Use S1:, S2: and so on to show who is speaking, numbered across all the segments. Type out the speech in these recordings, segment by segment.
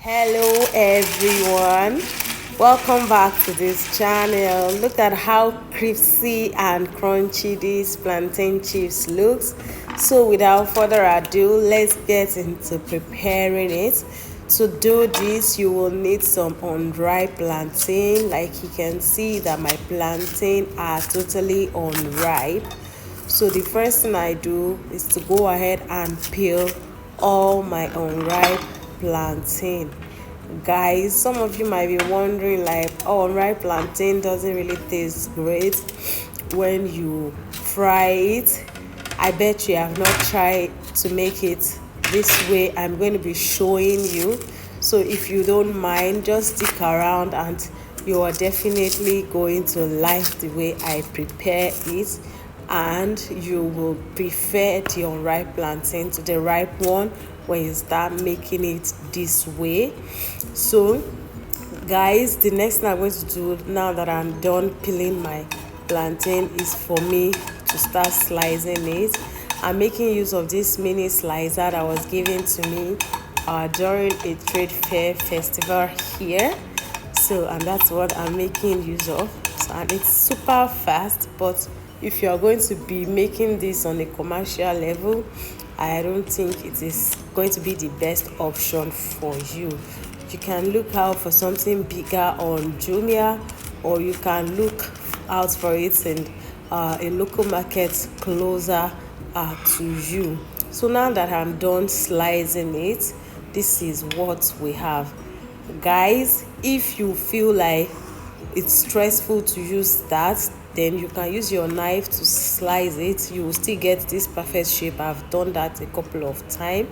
S1: Hello everyone, welcome back to this channel. Look at how crispy and crunchy these plantain chips looks. So without further ado, let's get into preparing it. To do this, you will need some unripe plantain. Like you can see that my plantain are totally unripe. So the first thing I do is to go ahead and peel all my unripe plantain. Guys, some of you might be wondering like, oh, unripe plantain doesn't really taste great when you fry it. I bet you have not tried to make it this way. I'm going to be showing you, so if you don't mind, just stick around and you are definitely going to like the way I prepare it, and you will prefer the unripe plantain to the ripe one when you start making it this way. So guys, the next thing I'm going to do now that I'm done peeling my plantain is for me to start slicing it. I'm making use of this mini slicer that was given to me during a trade fair festival here. So, and that's what I'm making use of. So, and it's super fast, but if you are going to be making this on a commercial level, I don't think it is going to be the best option for you. You can look out for something bigger on Jumia, or you can look out for it in a local market closer to you. So now that I'm done slicing it, this is what we have. Guys, if you feel like it's stressful to use that, then you can use your knife to slice it. You will still get this perfect shape. I've done that a couple of times.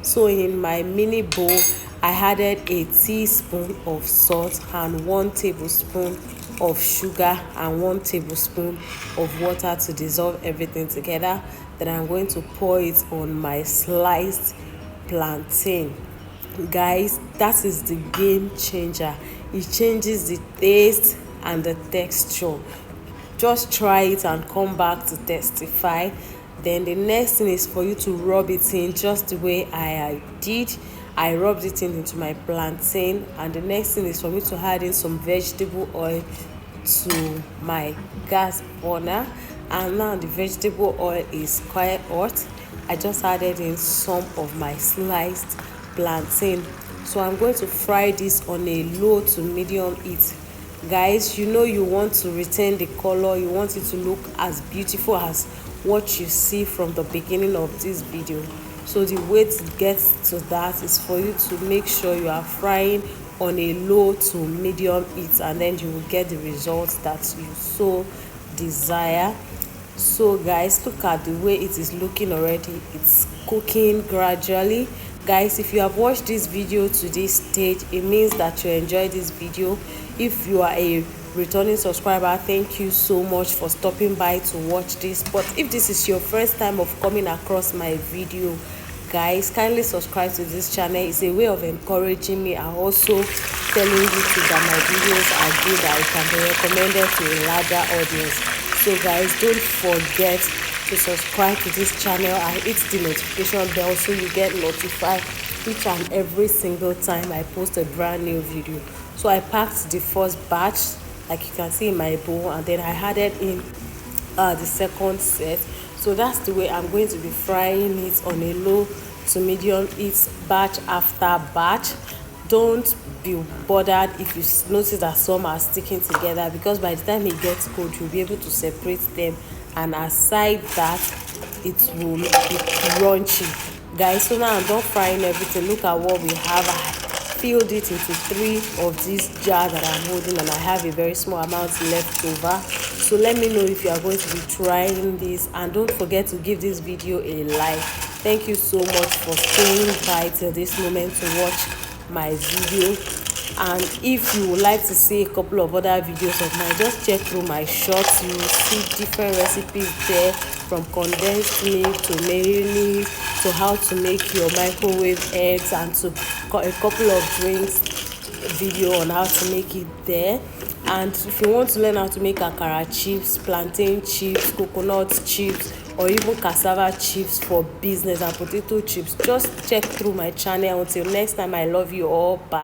S1: So in my mini bowl, I added a teaspoon of salt and 1 tablespoon of sugar and 1 tablespoon of water to dissolve everything together. Then I'm going to pour it on my sliced plantain. Guys, that is the game changer. It changes the taste and the texture. Just try it and come back to testify. Then the next thing is for you to rub it in just the way I did. I rubbed it into my plantain, and the next thing is for me to add in some vegetable oil to my gas burner. And now the vegetable oil is quite hot. I just added in some of my sliced plantain. So I'm going to fry this on a low to medium heat. Guys, you know you want to retain the color, you want it to look as beautiful as what you see from the beginning of this video. So the way to get to that is for you to make sure you are frying on a low to medium heat, and then you will get the results that you so desire. So guys, look at the way it is looking already. It's cooking gradually. Guys, if you have watched this video to this stage, it means that you enjoyed this video. If you are a returning subscriber, thank you so much for stopping by to watch this. But if this is your first time of coming across my video, guys, kindly subscribe to this channel. It's a way of encouraging me and also telling you that my videos are good, that it can be recommended to a larger audience. So guys, don't forget to subscribe to this channel and hit the notification bell so you get notified each and every single time I post a brand new video. So I packed the first batch, like you can see in my bowl, and then I added in the second set. So that's the way I'm going to be frying it on a low to medium heat, batch after batch. Don't be bothered if you notice that some are sticking together, because by the time it gets cold, you'll be able to separate them, and aside that, it will be crunchy. Guys, so now I'm done frying everything. Look at what we have. I filled it into 3 of these jars that I'm holding, and I have a very small amount left over. So let me know if you are going to be trying this, and don't forget to give this video a like. Thank you so much for staying by till this moment to watch my video. And if you would like to see a couple of other videos of mine, just check through my shorts. You will see different recipes there, from condensed milk to mayonnaise to how to make your microwave eggs, and to a couple of drinks video on how to make it there. And if you want to learn how to make akara chips, plantain chips, coconut chips, or even cassava chips for business, and potato chips, just check through my channel. Until next time, I love you all. Bye.